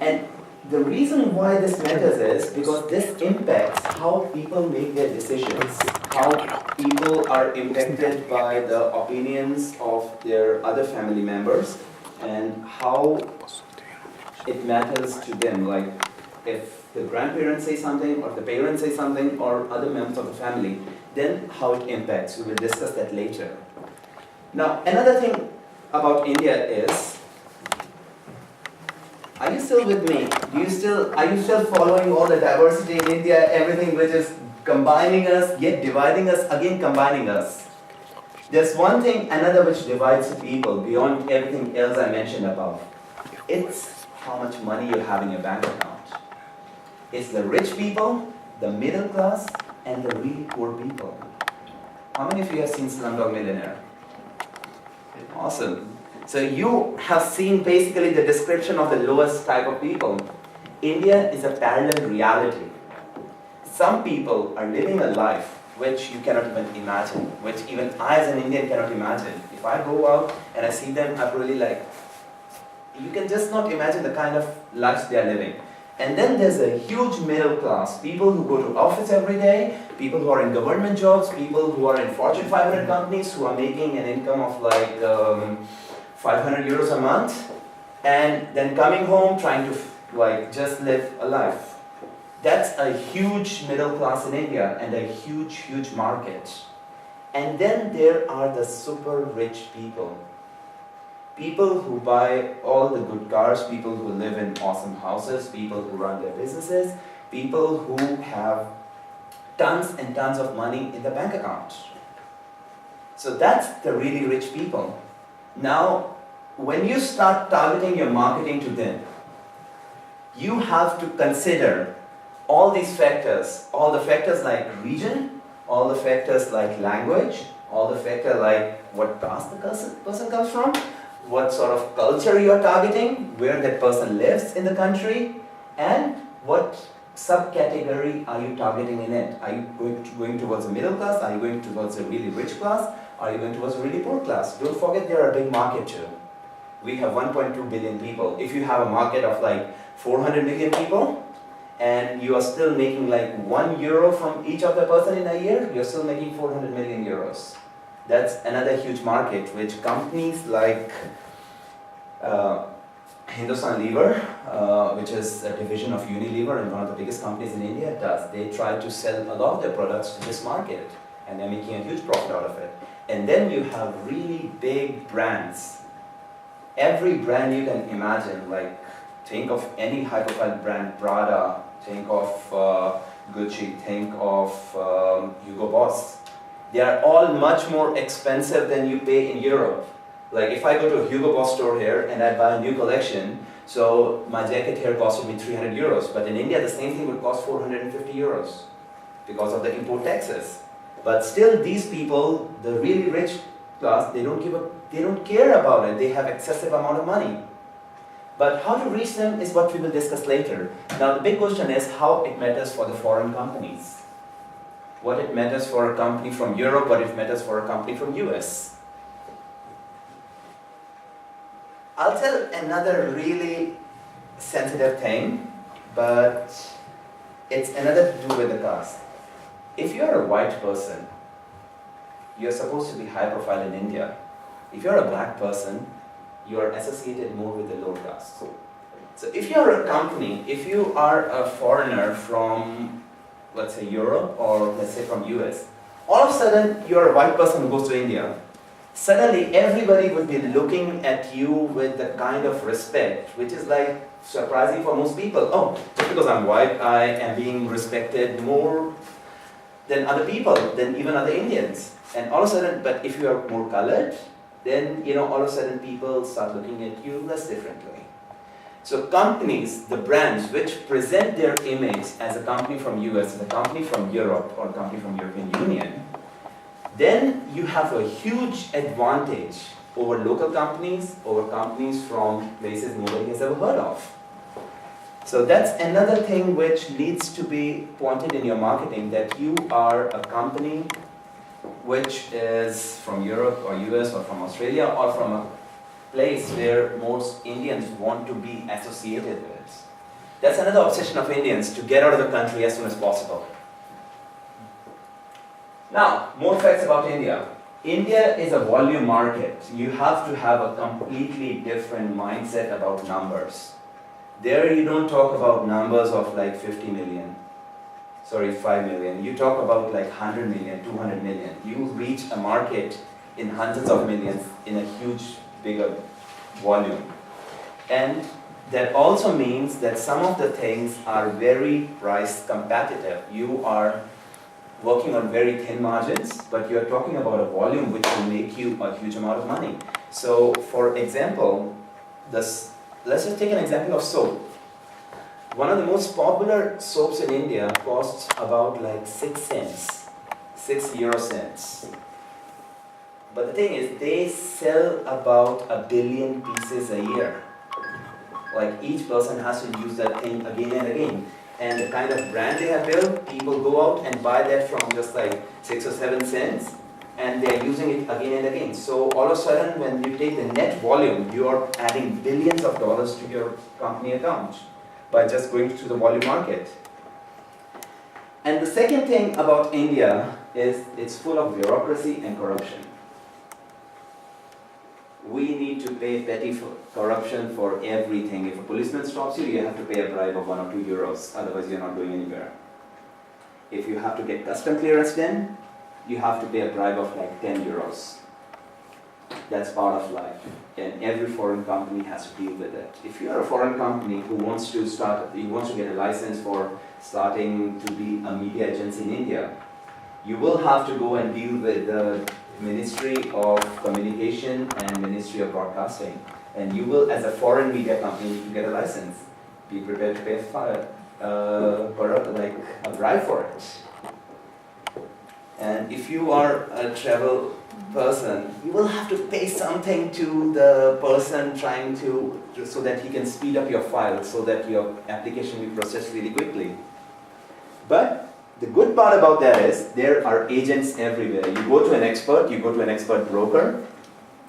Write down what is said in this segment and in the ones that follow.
And the reason why this matters is because this impacts how people make their decisions, how people are impacted by the opinions of their other family members, and how it matters to them. Like if the grandparents say something, or the parents say something, or other members of the family, then how it impacts. We will discuss that later. Now, another thing about India is, are you still with me? Are you still following all the diversity in India, everything which is combining us, yet dividing us, again combining us? There's one thing, another which divides the people beyond everything else I mentioned above. It's how much money you have in your bank account. It's the rich people, the middle class, and the really poor people. How many of you have seen Slumdog Millionaire? Awesome. So you have seen basically the description of the lowest type of people. India is a parallel reality. Some people are living a life which you cannot even imagine, which even I as an Indian cannot imagine. If I go out and I see them, I'm really like, you can just not imagine the kind of lives they are living. And then there's a huge middle class, people who go to office every day, people who are in government jobs, people who are in Fortune 500 companies who are making an income of like 500 euros a month, and then coming home trying to like just live a life. That's a huge middle class in India and a huge, huge market. And then there are the super rich people. People who buy all the good cars, people who live in awesome houses, people who run their businesses, people who have tons and tons of money in the bank account. So that's the really rich people. Now, when you start targeting your marketing to them, you have to consider all these factors, all the factors like region, all the factors like language, all the factors like what caste the person comes from, what sort of culture you are targeting, where that person lives in the country, and what subcategory are you targeting in it. Are you going towards the middle class? Are you going towards a really rich class? Are you going towards a really poor class? Don't forget they are a big market too. We have 1.2 billion people. If you have a market of like 400 million people, and you are still making like €1 from each of the person in a year, you're still making 400 million euros. That's another huge market, which companies like Hindustan Lever, which is a division of Unilever and one of the biggest companies in India, does. They try to sell a lot of their products to this market, and they're making a huge profit out of it. And then you have really big brands. Every brand you can imagine, like think of any high-profile brand, Prada, think of Gucci, think of Hugo Boss. They are all much more expensive than you pay in Europe. Like if I go to a Hugo Boss store here and I buy a new collection, so my jacket here costed me 300 euros, but in India the same thing would cost 450 euros because of the import taxes. But still these people, the really rich class, they don't care about it. They have excessive amount of money. But how to reach them is what we will discuss later. Now the big question is how it matters for the foreign companies. What it matters for a company from Europe, what it matters for a company from US. I'll tell another really sensitive thing, but it's another to do with the caste. If you're a white person, you're supposed to be high profile in India. If you're a black person, you are associated more with the lower caste. So if you're a company, if you are a foreigner from, let's say Europe, or let's say from US, all of a sudden you're a white person who goes to India. Suddenly everybody would be looking at you with the kind of respect, which is like surprising for most people. Oh, just because I'm white, I am being respected more than other people, than even other Indians. And all of a sudden, but if you are more colored, then all of a sudden people start looking at you less differently. So companies, the brands which present their image as a company from US, as a company from Europe, or a company from European Union, then you have a huge advantage over local companies, over companies from places nobody has ever heard of. So that's another thing which needs to be pointed in your marketing, that you are a company which is from Europe or US or from Australia or from a place where most Indians want to be associated with. That's another obsession of Indians, to get out of the country as soon as possible. Now, more facts about India. India is a volume market. You have to have a completely different mindset about numbers. There you don't talk about numbers of like 5 million. You talk about like 100 million, 200 million. You reach a market in hundreds of millions in a huge, bigger volume. And that also means that some of the things are very price competitive. You are working on very thin margins, but you're talking about a volume which will make you a huge amount of money. So, for example, let's just take an example of soap. One of the most popular soaps in India costs about like 6 cents, 6 euro cents. But the thing is, they sell about 1 billion pieces a year. Like each person has to use that thing again and again. And the kind of brand they have built, people go out and buy that from just like 6 or 7 cents, and they are using it again and again. So all of a sudden, when you take the net volume, you are adding billions of dollars to your company account by just going to the volume market. And the second thing about India is it's full of bureaucracy and corruption. We need to pay petty corruption for everything. If a policeman stops you, you have to pay a bribe of 1 or 2 euros, otherwise you're not going anywhere. If you have to get custom clearance then, you have to pay a bribe of like 10 euros. That's part of life. And every foreign company has to deal with it. If you are a foreign company who wants to get a license for starting to be a media agency in India, you will have to go and deal with the Ministry of Communication and Ministry of Broadcasting. And you will, as a foreign media company, need to get a license. Be prepared to pay a bribe for it. And if you are a travel person, you will have to pay something to the person trying to, so that he can speed up your file, so that your application will be processed really quickly. But the good part about that is there are agents everywhere. You go to an expert broker,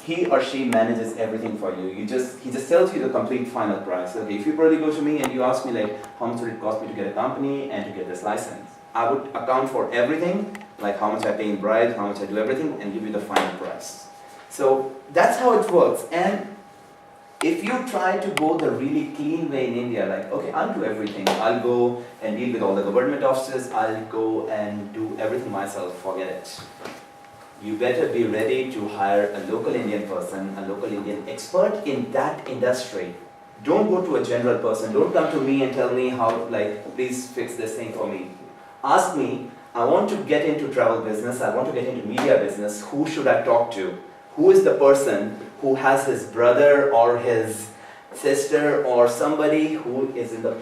he or she manages everything for you. He just tells you the complete final price. Okay, if you probably go to me and you ask me like, how much would it cost me to get a company and to get this license? I would account for everything, like how much I pay in bribes, how much I do everything, and give you the final price. So that's how it works. And if you try to go the really clean way in India, like, okay, I'll do everything. I'll go and deal with all the government offices. I'll go and do everything myself. Forget it. You better be ready to hire a local Indian person, a local Indian expert in that industry. Don't go to a general person. Don't come to me and tell me how, like, please fix this thing for me. Ask me, I want to get into travel business. I want to get into media business. Who should I talk to? Who is the person who has his brother or his sister or somebody who is in the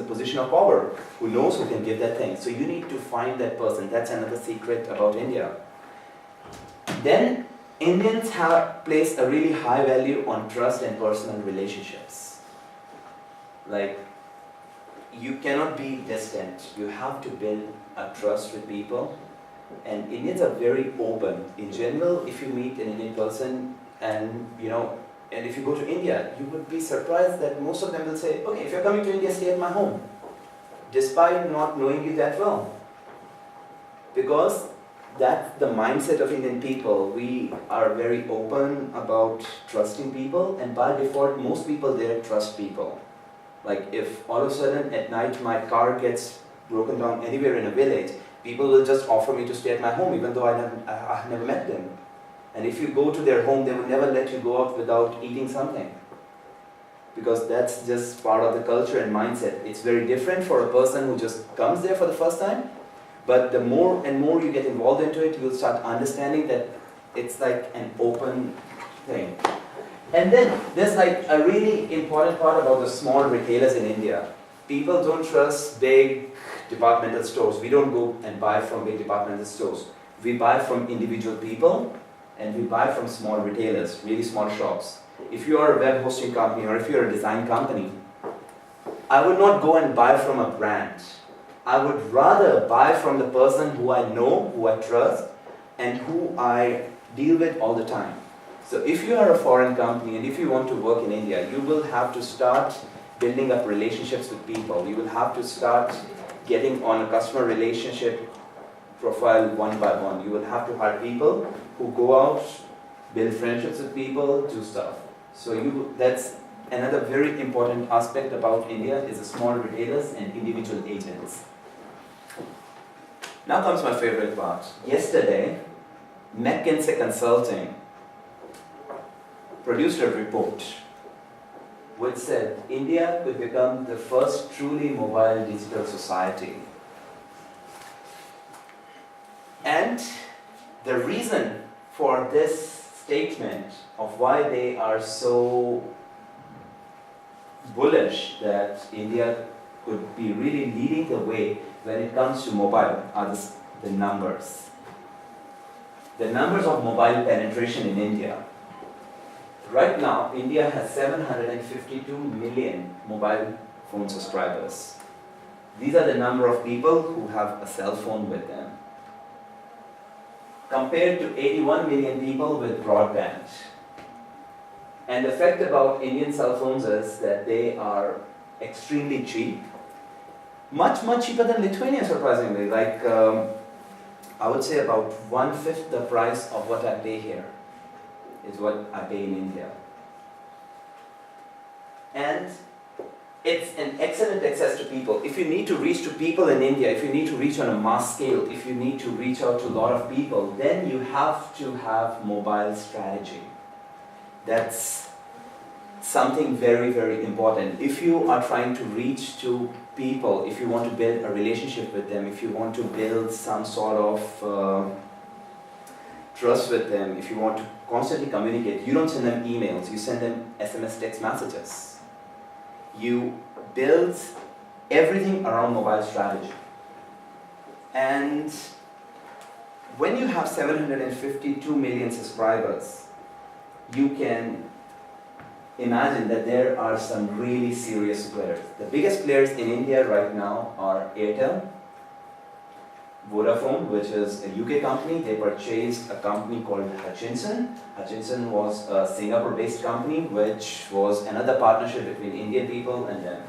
position of power, who knows who can give that thing? So you need to find that person. That's another secret about India. Then Indians have placed a really high value on trust and personal relationships. Like, you cannot be distant. You have to build a trust with people. And Indians are very open. In general, if you meet an Indian person and if you go to India, you would be surprised that most of them will say, okay, if you're coming to India, stay at my home, despite not knowing you that well. Because that's the mindset of Indian people. We are very open about trusting people, and by default, most people there trust people. Like, if all of a sudden at night my car gets broken down anywhere in a village, people will just offer me to stay at my home, even though I've never met them. And if you go to their home, they will never let you go out without eating something. Because that's just part of the culture and mindset. It's very different for a person who just comes there for the first time. But the more and more you get involved into it, you'll start understanding that it's like an open thing. And then there's like a really important part about the small retailers in India. People don't trust big departmental stores. We don't go and buy from big departmental stores. We buy from individual people, and we buy from small retailers, really small shops. If you are a web hosting company or if you're a design company, I would not go and buy from a brand. I would rather buy from the person who I know, who I trust, and who I deal with all the time. So if you are a foreign company and if you want to work in India, you will have to start building up relationships with people. You will have to start getting on a customer relationship profile one by one. You will have to hire people who go out, build friendships with people, do stuff. So that's another very important aspect about India is the small retailers and individual agents. Now comes my favorite part. Yesterday, McKinsey Consulting produced a report which said India could become the first truly mobile digital society. And the reason for this statement of why they are so bullish that India could be really leading the way when it comes to mobile are the numbers. The numbers of mobile penetration in India. Right now, India has 752 million mobile phone subscribers. These are the number of people who have a cell phone with them, compared to 81 million people with broadband. And the fact about Indian cell phones is that they are extremely cheap, much cheaper than Lithuania, surprisingly. Like, I would say about 1/5 the price of what I pay here is what I pay in India. And it's an excellent access to people. If you need to reach to people in India, if you need to reach on a mass scale, if you need to reach out to a lot of people, then you have to have mobile strategy. That's something very important. If you are trying to reach to people, if you want to build a relationship with them, if you want to build some sort of trust with them, if you want to constantly communicate, you don't send them emails, you send them SMS text messages. You build everything around mobile strategy. And when you have 752 million subscribers, you can imagine that there are some really serious players. The biggest players in India right now are Airtel, Vodafone, which is a UK company. They purchased a company called Hutchinson. Hutchinson was a Singapore-based company, which was another partnership between Indian people and them.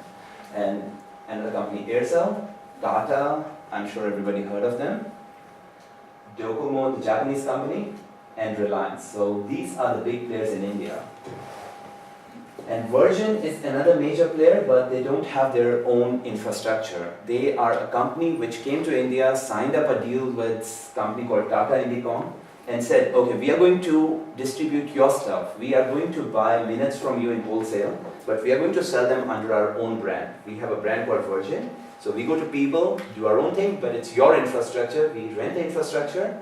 And another company, Aircel, Tata, I'm sure everybody heard of them, Docomo, the Japanese company, and Reliance. So these are the big players in India. And Virgin is another major player, but they don't have their own infrastructure. They are a company which came to India, signed up a deal with a company called Tata Indicom, and said, okay, we are going to distribute your stuff. We are going to buy minutes from you in wholesale, but we are going to sell them under our own brand. We have a brand called Virgin. So we go to people, do our own thing, but it's your infrastructure. We rent the infrastructure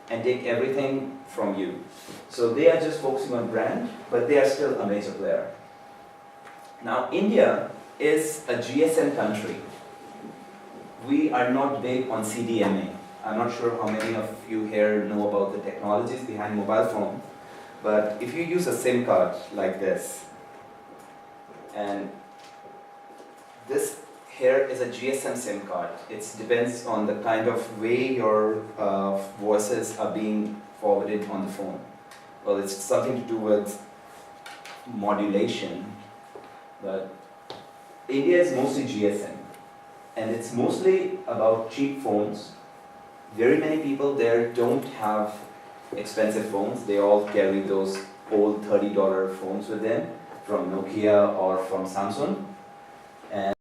and take everything from you. So they are just focusing on brand, but they are still a major player. Now, India is a GSM country. We are not big on CDMA. I'm not sure how many of you here know about the technologies behind mobile phone, but if you use a SIM card like this, and this here is a GSM SIM card. It depends on the kind of way your voices are being forwarded on the phone. Well, it's something to do with modulation. But India is mostly GSM, and it's mostly about cheap phones. Very many people there don't have expensive phones. They all carry those old $30 phones with them from Nokia or from Samsung. And